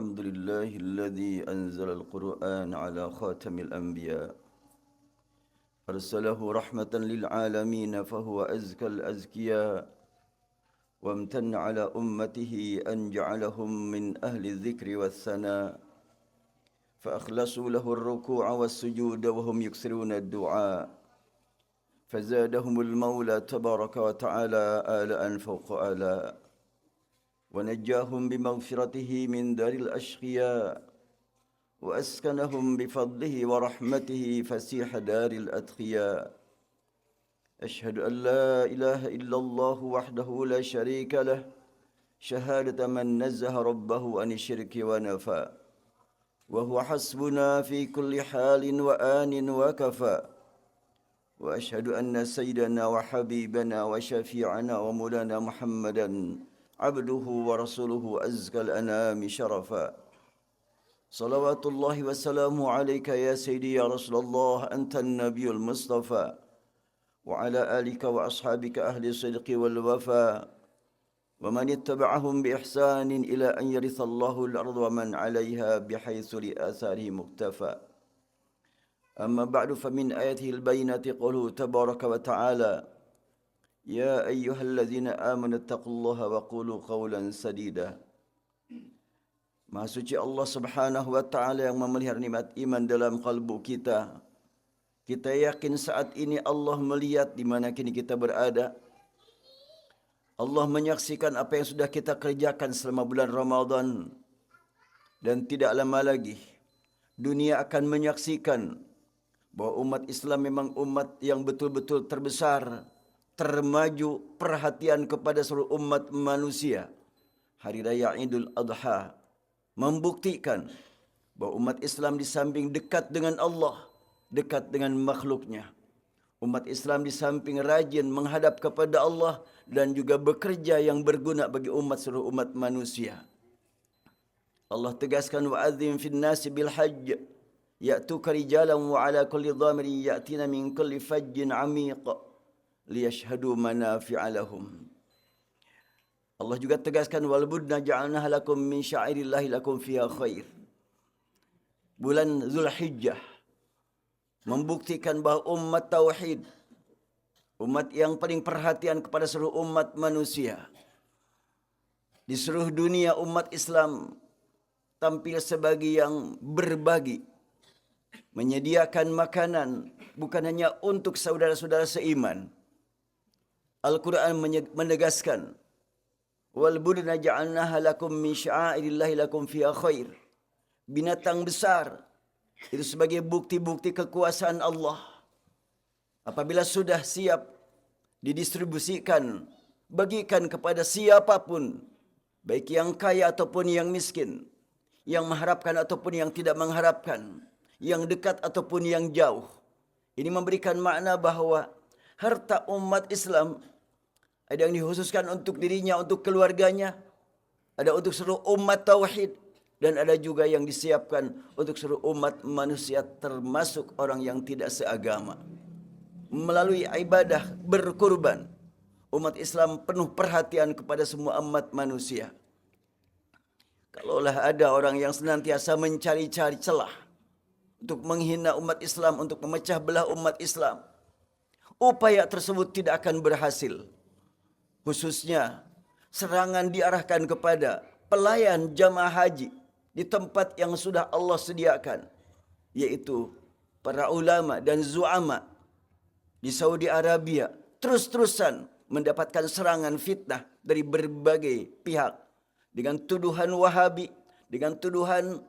الحمد لله الذي أنزل القرآن على خاتم الأنبياء أرسله رحمة للعالمين فهو أزكى الأزكياء وامتن على أمته أن جعلهم من أهل الذكر والثناء فأخلصوا له الركوع والسجود وهم يكثرون الدعاء فزادهم المولى تبارك وتعالى آلاء فوق آلاء ونجاهم بمغفرته من دار الأشقياء وأسكنهم بفضله ورحمته فسيح دار الأتقياء أشهد أن لا إله إلا الله وحده لا شريك له شهادة من نزه ربه عن الشرك ونفى وهو حسبنا في كل حال وآن وكفى وأشهد أن سيدنا وحبيبنا وشفيعنا ومولانا محمدًا عبده ورسوله أزكى الأنام شرفا صلوات الله وسلامه عليك يا سيدي يا رسول الله أنت النبي المصطفى وعلى آلك وأصحابك أهل الصدق والوفاء ومن اتبعهم بإحسان إلى أن يرث الله الأرض ومن عليها بحيث لآثاره مقتفى أما بعد فمن آياته البينة قوله تبارك وتعالى يا أيها الذين آمنوا اتقوا الله وقولوا قولا سديدا. Maha suci Allah Subhanahu wa taala yang memelihara nikmat iman dalam kalbu kita. Kita yakin saat ini Allah melihat di mana kini kita berada. Allah menyaksikan apa yang sudah kita kerjakan selama bulan Ramadan. Dan tidak lama lagi dunia akan menyaksikan bahwa umat Islam memang umat yang betul-betul terbesar, termaju perhatian kepada seluruh umat manusia. Hari Raya Idul Adha membuktikan bahawa umat Islam di samping dekat dengan Allah, dekat dengan makhluknya. Umat Islam di samping rajin menghadap kepada Allah dan juga bekerja yang berguna bagi seluruh umat manusia. Allah tegaskan wa'adzim fin nasi bil hajj ya'tuka rijalan wa ala kulli dhamirin ya'tina min kulli fajjin 'amiq liyashhadu manafi'a lahum. Allah juga tegaskan wal budna ja'alnaha lakum min sya'irillahi lakum fiha khair. Bulan Zulhijjah membuktikan bahawa umat tauhid, umat yang paling perhatian kepada seluruh umat manusia. Di seluruh dunia umat Islam tampil sebagai yang berbagi, menyediakan makanan bukan hanya untuk saudara-saudara seiman. Al-Quran menegaskan wal budna ja'alnaha lakum min sya'airillahi lakum fiha khair. Binatang besar itu sebagai bukti-bukti kekuasaan Allah. Apabila sudah siap didistribusikan, bagikan kepada siapapun, baik yang kaya ataupun yang miskin, yang mengharapkan ataupun yang tidak mengharapkan, yang dekat ataupun yang jauh. Ini memberikan makna bahawa harta umat Islam ada yang dikhususkan untuk dirinya, untuk keluarganya, ada untuk seluruh umat tauhid, dan ada juga yang disiapkan untuk seluruh umat manusia termasuk orang yang tidak seagama. Melalui ibadah berkurban, umat Islam penuh perhatian kepada semua umat manusia. Kalaulah ada orang yang senantiasa mencari-cari celah untuk menghina umat Islam, untuk memecah belah umat Islam, upaya tersebut tidak akan berhasil. Khususnya serangan diarahkan kepada pelayan jamaah haji di tempat yang sudah Allah sediakan, yaitu para ulama dan zu'ama di Saudi Arabia terus-terusan mendapatkan serangan fitnah dari berbagai pihak dengan tuduhan Wahabi, dengan tuduhan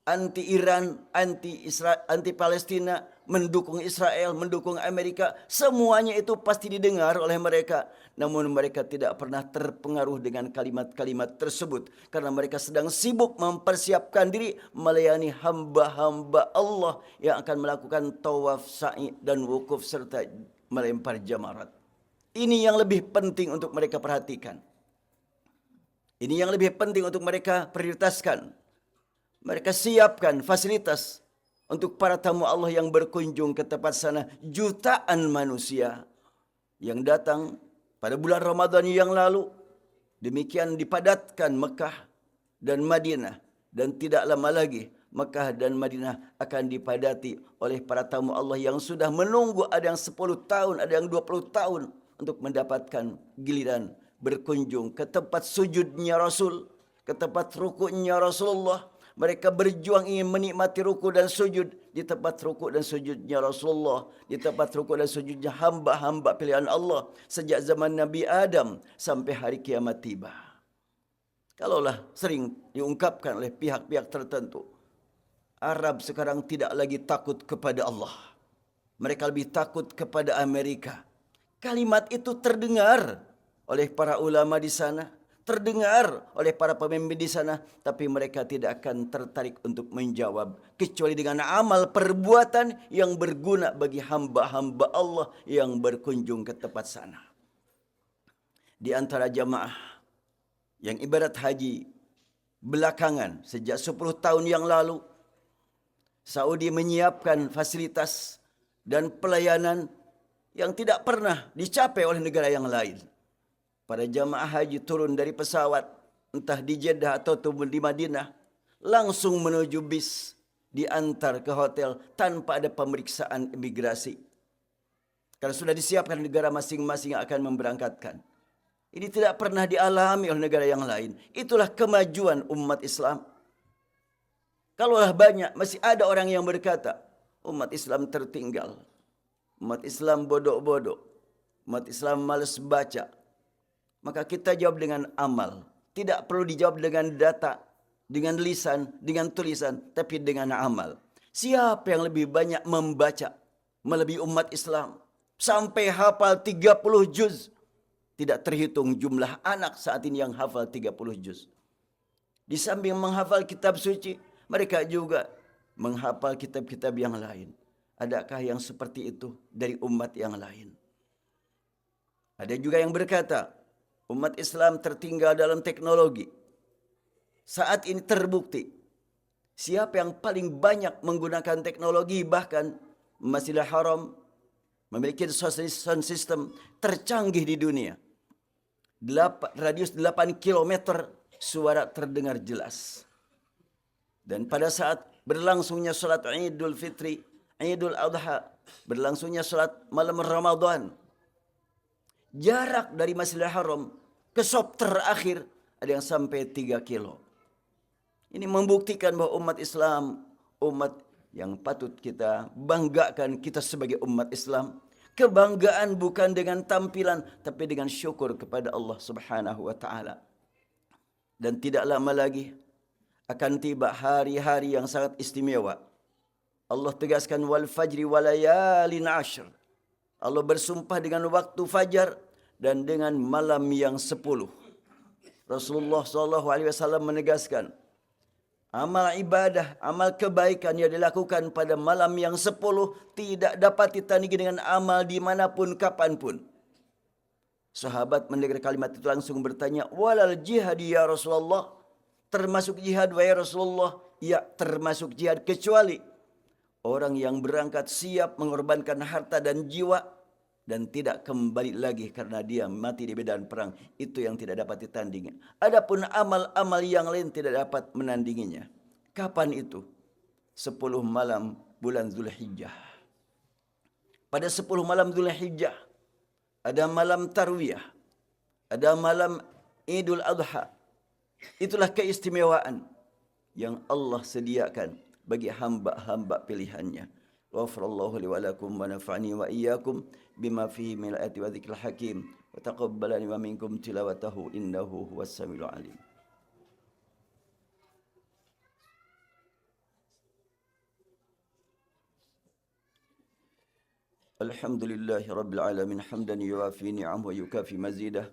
anti Iran, anti Palestina, mendukung Israel, mendukung Amerika. Semuanya itu pasti didengar oleh mereka. Namun mereka tidak pernah terpengaruh dengan kalimat-kalimat tersebut. Karena mereka sedang sibuk mempersiapkan diri melayani hamba-hamba Allah yang akan melakukan tawaf, sa'i dan wukuf serta melempar jamarat. Ini yang lebih penting untuk mereka perhatikan. Ini yang lebih penting untuk mereka prioritaskan. Mereka siapkan fasilitas untuk para tamu Allah yang berkunjung ke tempat sana. Jutaan manusia yang datang pada bulan Ramadan yang lalu. Demikian dipadatkan Mekah dan Madinah Dan tidak lama lagi Mekah dan Madinah akan dipadati oleh para tamu Allah yang sudah menunggu, ada yang 10 tahun, ada yang 20 tahun untuk mendapatkan giliran berkunjung ke tempat sujudnya Rasul, ke tempat rukuknya Rasulullah. Mereka berjuang ingin menikmati ruku dan sujud di tempat ruku dan sujudnya Rasulullah, di tempat ruku dan sujudnya hamba-hamba pilihan Allah sejak zaman Nabi Adam sampai hari kiamat tiba. Kalaulah sering diungkapkan oleh pihak-pihak tertentu, Arab sekarang tidak lagi takut kepada Allah. Mereka lebih takut kepada Amerika. Kalimat itu terdengar oleh para ulama di sana, terdengar oleh para pemimpin di sana, tapi mereka tidak akan tertarik untuk menjawab kecuali dengan amal perbuatan yang berguna bagi hamba-hamba Allah yang berkunjung ke tempat sana. Di antara jamaah yang ibadat haji belakangan sejak 10 tahun yang lalu, Saudi menyiapkan fasilitas dan pelayanan yang tidak pernah dicapai oleh negara yang lain. Para jamaah haji turun dari pesawat, entah di Jeddah atau di Madinah, langsung menuju bis, diantar ke hotel tanpa ada pemeriksaan imigrasi. Karena sudah disiapkan negara masing-masing yang akan memberangkatkan. Ini tidak pernah dialami oleh negara yang lain. Itulah kemajuan umat Islam. Kalaulah banyak, masih ada orang yang berkata, umat Islam tertinggal. Umat Islam bodoh-bodoh. Umat Islam malas baca. Maka kita jawab dengan amal. Tidak perlu dijawab dengan data, dengan lisan, dengan tulisan, tapi dengan amal. Siapa yang lebih banyak membaca melebihi umat Islam? Sampai hafal 30 juz. Tidak terhitung jumlah anak saat ini yang hafal 30 juz. Di samping menghafal kitab suci, mereka juga menghafal kitab-kitab yang lain. Adakah yang seperti itu dari umat yang lain? Ada juga yang berkata, umat Islam tertinggal dalam teknologi. Saat ini terbukti, siapa yang paling banyak menggunakan teknologi, bahkan Masjidil Haram memiliki sound system tercanggih di dunia. Radius 8 km suara terdengar jelas. Dan pada saat berlangsungnya salat Idul Fitri, Idul Adha, berlangsungnya salat malam Ramadan, jarak dari Masjidil Haram ke shop terakhir ada yang sampai 3 kilo. Ini membuktikan bahwa umat Islam, umat yang patut kita banggakan kita sebagai umat Islam. Kebanggaan bukan dengan tampilan, tapi dengan syukur kepada Allah Subhanahu wa ta'ala. Dan tidak lama lagi akan tiba hari-hari yang sangat istimewa. Allah tegaskan wal fajri walayalin ashr. Allah bersumpah dengan waktu fajar dan dengan malam yang 10. Rasulullah SAW menegaskan, amal ibadah, amal kebaikan yang dilakukan pada malam yang 10 tidak dapat ditandingi dengan amal dimanapun, kapanpun. Sahabat mendengar kalimat itu langsung bertanya, walal jihad ya Rasulullah? Termasuk jihad wahai Rasulullah? Ya, termasuk jihad, kecuali orang yang berangkat siap mengorbankan harta dan jiwa dan tidak kembali lagi karena dia mati di medan perang. Itu yang tidak dapat ditandingi. Adapun amal-amal yang lain tidak dapat menandinginya. Kapan itu? 10 malam bulan Zulhijjah. Pada 10 malam Zulhijjah ada malam Tarwiyah, ada malam Idul Adha. Itulah keistimewaan yang Allah sediakan bagi hamba-hamba pilihannya. Wafarallahu li wa lakum wa nafa'ani wa iyyakum bima fihi min al-ayati wa dzikril hakim wa taqabbalani wa minkum tilawatahu innahu huwas samiul alim. Alhamdulillahi rabbil alamin hamdan yuwafi ni'amahu wa yukafi mazidah.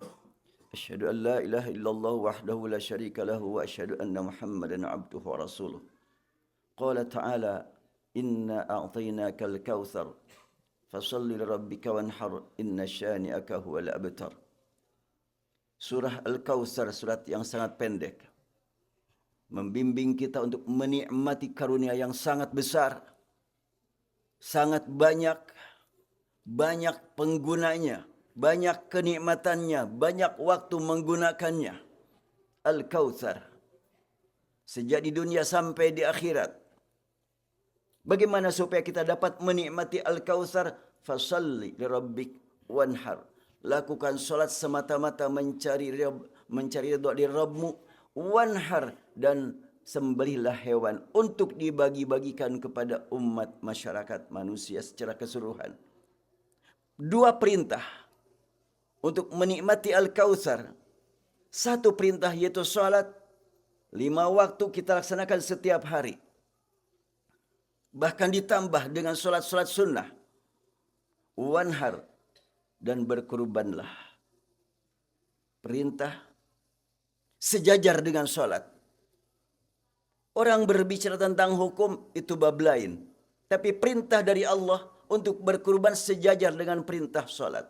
Asyhadu an la ilaha illallah wahdahu la syarika lahu wa asyhadu anna Muhammadan abduhu wa rasuluh. Qala ta'ala inna a'tainakal kautsar fasalli lirabbika wanhar inna syani'aka huwal abtar. Surah Al-Kautsar, surat yang sangat pendek, membimbing kita untuk menikmati karunia yang sangat besar, sangat banyak penggunanya, banyak kenikmatannya, banyak waktu menggunakannya. Al-Kautsar, sejak di dunia sampai di akhirat. Bagaimana supaya kita dapat menikmati Al-Kautsar? Fasalli lirabbik wanhar. Lakukan solat semata-mata mencari ridha dari Rabbmu. Wanhar, dan sembelihlah hewan untuk dibagi-bagikan kepada umat masyarakat manusia secara keseluruhan. Dua perintah untuk menikmati Al-Kautsar. Satu perintah yaitu solat. 5 waktu kita laksanakan setiap hari. Bahkan ditambah dengan solat-solat sunnah. Wanhar, dan berkurbanlah. Perintah sejajar dengan solat. Orang berbicara tentang hukum itu bab lain. Tapi perintah dari Allah untuk berkurban sejajar dengan perintah solat.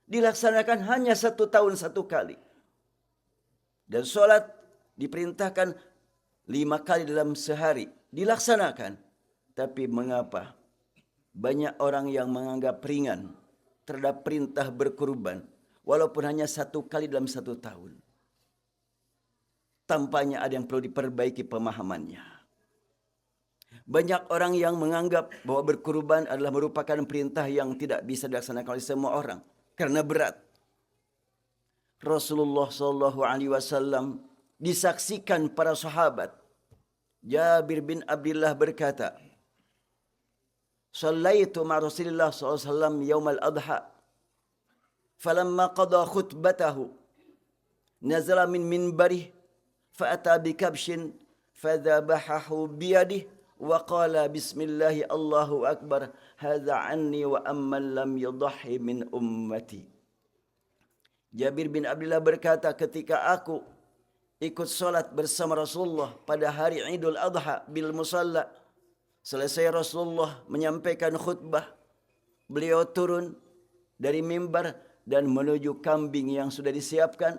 Dilaksanakan hanya 1 tahun 1 kali. Dan solat diperintahkan 5 kali dalam sehari. Dilaksanakan. Tapi mengapa banyak orang yang menganggap ringan terhadap perintah berkurban, walaupun hanya 1 kali dalam 1 tahun? Tampaknya ada yang perlu diperbaiki pemahamannya. Banyak orang yang menganggap bahwa berkurban adalah merupakan perintah yang tidak bisa dilaksanakan oleh semua orang karena berat. Rasulullah SAW disaksikan para sahabat. Jabir bin Abdullah berkata, "Shallaitu ma Rasulillah SAW yaumal adha, falamma qada khutbatahu, nazala min minbarih, fa'ata bikabshin, fadhabahahu biyadih, wa qala bismillahi Allahu akbar, hadha anni wa amman lam yudahhi min ummati." Jabir bin Abdullah berkata, ketika aku ikut solat bersama Rasulullah pada hari Idul Adha bil Musalla, selesai Rasulullah menyampaikan khutbah, beliau turun dari mimbar dan menuju kambing yang sudah disiapkan.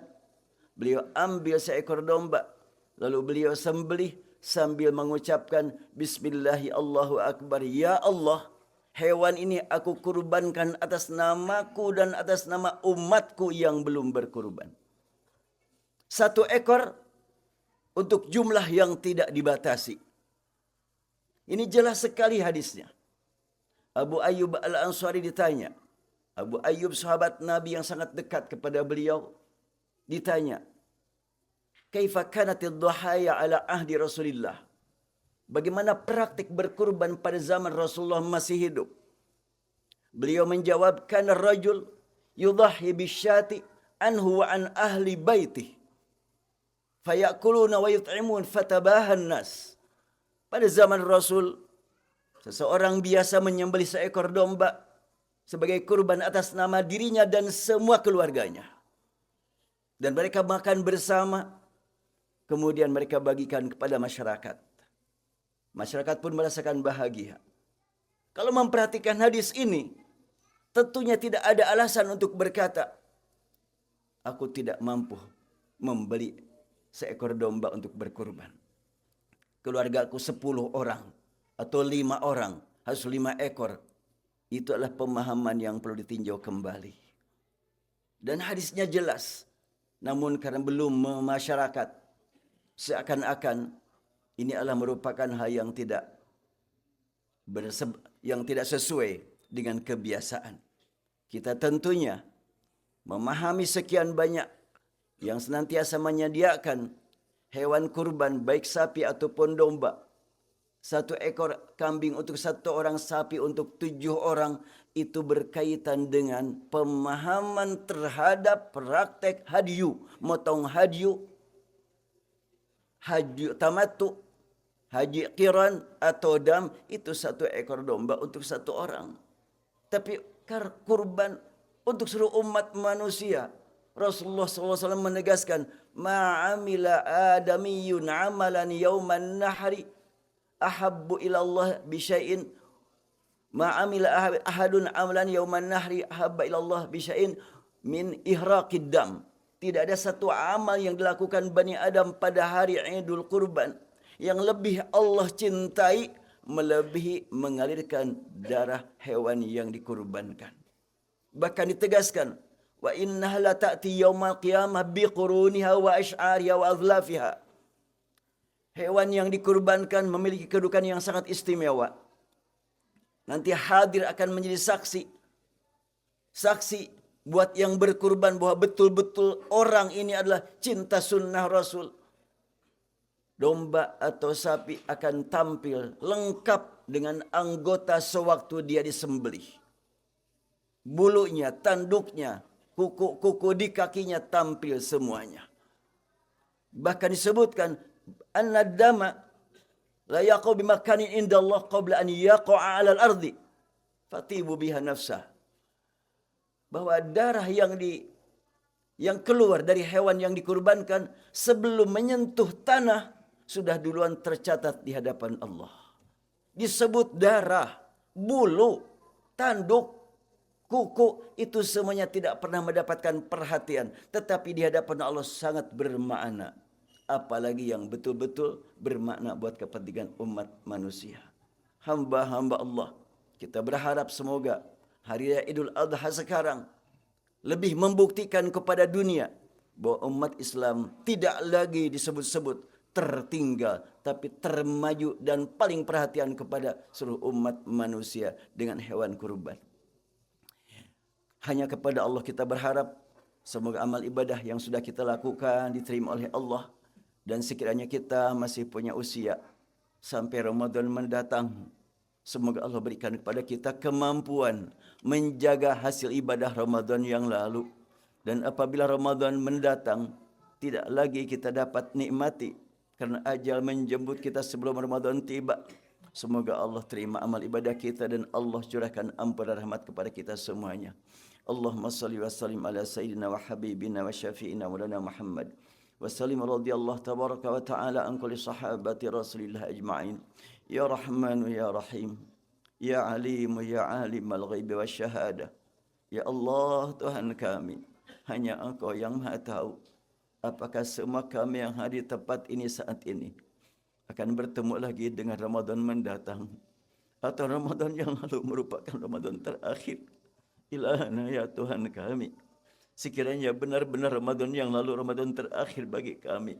Beliau ambil seekor domba, lalu beliau sembelih sambil mengucapkan Bismillahi Allahu Akbar. Ya Allah, hewan ini aku kurbankan atas namaku dan atas nama umatku yang belum berkurban. 1 ekor untuk jumlah yang tidak dibatasi. Ini jelas sekali hadisnya. Abu Ayyub Al-Ansari ditanya. Abu Ayyub sahabat Nabi yang sangat dekat kepada beliau ditanya, "Kaifa kanatid dhahaya ala ahdi Rasulillah?" Bagaimana praktik berkurban pada zaman Rasulullah masih hidup? Beliau menjawab, "Kana rajul yudhahi bisyati anhu wa an ahli baitih, fayakuluna wa yut'imun fatabahan nas." Pada zaman Rasul, seseorang biasa menyembelih seekor domba sebagai kurban atas nama dirinya dan semua keluarganya. Dan mereka makan bersama, kemudian mereka bagikan kepada masyarakat. Masyarakat pun merasakan bahagia. Kalau memperhatikan hadis ini, tentunya tidak ada alasan untuk berkata, "Aku tidak mampu membeli seekor domba untuk berkurban. Keluargaku 10 orang atau 5 orang, harus 5 ekor. Itu adalah pemahaman yang perlu ditinjau kembali. Dan hadisnya jelas. Namun karena belum masyarakat, seakan-akan ini adalah merupakan hal yang tidak sesuai dengan kebiasaan. Kita tentunya memahami sekian banyak yang senantiasa menyediakan hewan kurban, baik sapi ataupun domba. 1 ekor kambing untuk 1 orang, sapi untuk 7 orang, itu berkaitan dengan pemahaman terhadap praktek hadyu, motong hadyu, haji tamattu, haji qiran atau dam, itu 1 ekor domba untuk 1 orang. Tapi kurban untuk seluruh umat manusia, Rasulullah SAW menegaskan, "Ma'amila adamiyun amalan yawman nahri ahabbu ilallah bisyai'in ma'amila ahadun amalan yawman nahri ahabba ilallah bisyai'in min ihraqid dam." Tidak ada satu amal yang dilakukan Bani Adam pada hari Idul Kurban yang lebih Allah cintai melebihi mengalirkan darah hewan yang dikurbankan. Bahkan ditegaskan, "Wa innaha la ta'ti yaumal qiyamah biquruniha wa asy'ariha wa adlafiha." Hewan yang dikurbankan memiliki kedudukan yang sangat istimewa. Nanti hadir akan menjadi saksi. Saksi buat yang berkurban bahwa betul-betul orang ini adalah cinta sunnah Rasul. Domba atau sapi akan tampil lengkap dengan anggota sewaktu dia disembelih. Bulunya, tanduknya, kuku-kuku di kakinya tampil semuanya. Bahkan disebutkan anna dama la yaqau bimakanin indallah qabla an yaqa'a 'alal ardi fatibu biha nafsah. Bahwa darah yang keluar dari hewan yang dikurbankan sebelum menyentuh tanah sudah duluan tercatat di hadapan Allah. Disebut darah, bulu, tanduk, kuku, itu semuanya tidak pernah mendapatkan perhatian, tetapi di hadapan Allah sangat bermakna. Apalagi yang betul-betul bermakna buat kepentingan umat manusia. Hamba-hamba Allah, kita berharap semoga hari raya Idul Adha sekarang lebih membuktikan kepada dunia bahwa umat Islam tidak lagi disebut-sebut tertinggal, tapi termaju dan paling perhatian kepada seluruh umat manusia dengan hewan kurban. Hanya kepada Allah kita berharap semoga amal ibadah yang sudah kita lakukan diterima oleh Allah, dan sekiranya kita masih punya usia sampai Ramadan mendatang, semoga Allah berikan kepada kita kemampuan menjaga hasil ibadah Ramadan yang lalu. Dan apabila Ramadan mendatang, tidak lagi kita dapat nikmati karena ajal menjemput kita sebelum Ramadan tiba. Semoga Allah terima amal ibadah kita dan Allah curahkan ampunan rahmat kepada kita semuanya. Allahumma salli wa sallim ala sayyidina wa habibina wa syafi'ina maulana Muhammad. Wa sallim radhiyallahu tabaraka wa ta'ala an kulli sahabati Rasulillah ajma'in. Ya Rahmanu ya Rahim. Ya Alimu ya Alimal ghaibi wasyahadah. Ya Allah Tuhan kami, hanya Engkau yang Maha tahu apakah semua kami yang hadir tepat ini saat ini akan bertemu lagi dengan Ramadan mendatang, atau Ramadan yang lalu merupakan Ramadan terakhir. Ilahana ya Tuhan kami, sekiranya benar-benar Ramadan yang lalu Ramadan terakhir bagi kami.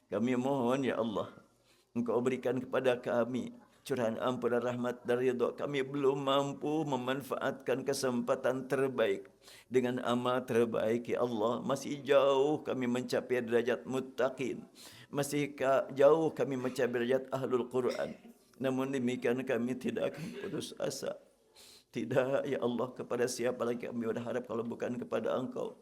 Kami mohon ya Allah, Engkau berikan kepada kami curahan ampunan rahmat dan ridha. Kami belum mampu memanfaatkan kesempatan terbaik dengan amal terbaik ya Allah. Masih jauh kami mencapai derajat muttaqin, masih jauh kami mencapai derajat ahlul Quran. Namun demikian kami tidak akan putus asa. Tidak ya Allah, kepada siapa lagi kami berharap kalau bukan kepada Engkau.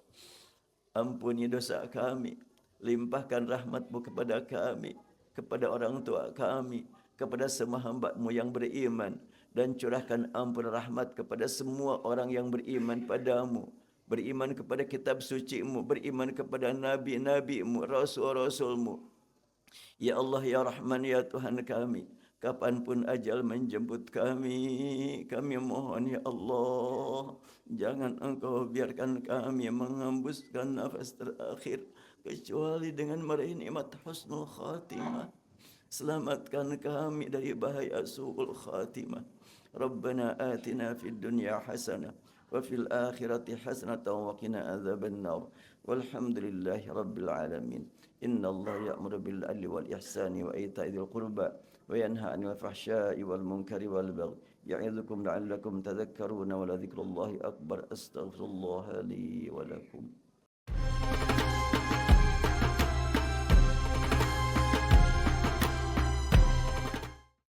Ampuni dosa kami, limpahkan rahmat-Mu kepada kami, kepada orang tua kami, kepada semua hamba-Mu yang beriman, dan curahkan ampun rahmat kepada semua orang yang beriman padamu, beriman kepada kitab suci-Mu, beriman kepada nabi-nabi-Mu, rasul-rasul-Mu. Ya Allah ya Rahman ya Tuhan kami, kapanpun ajal menjemput kami mohon ya Allah, jangan Engkau biarkan kami mengembuskan nafas terakhir kecuali dengan meraih nikmat husnul khatimah. Selamatkan kami dari bahaya su'ul khatimah. Rabbana atina fid dunya hasanah wa fil akhirati hasanatan wa qina adzabannar. Walhamdulillahi rabbil alamin. Inna Allah ya'muru bil adli wal ihsani wa ita'i dzil qurba wa yanha 'anil fahsya'i wal munkari wal baghi. Ya'idzukum la'allakum tadhakkaruna wa la dzikrullahi akbar. Astaghfirullah li wa lakum.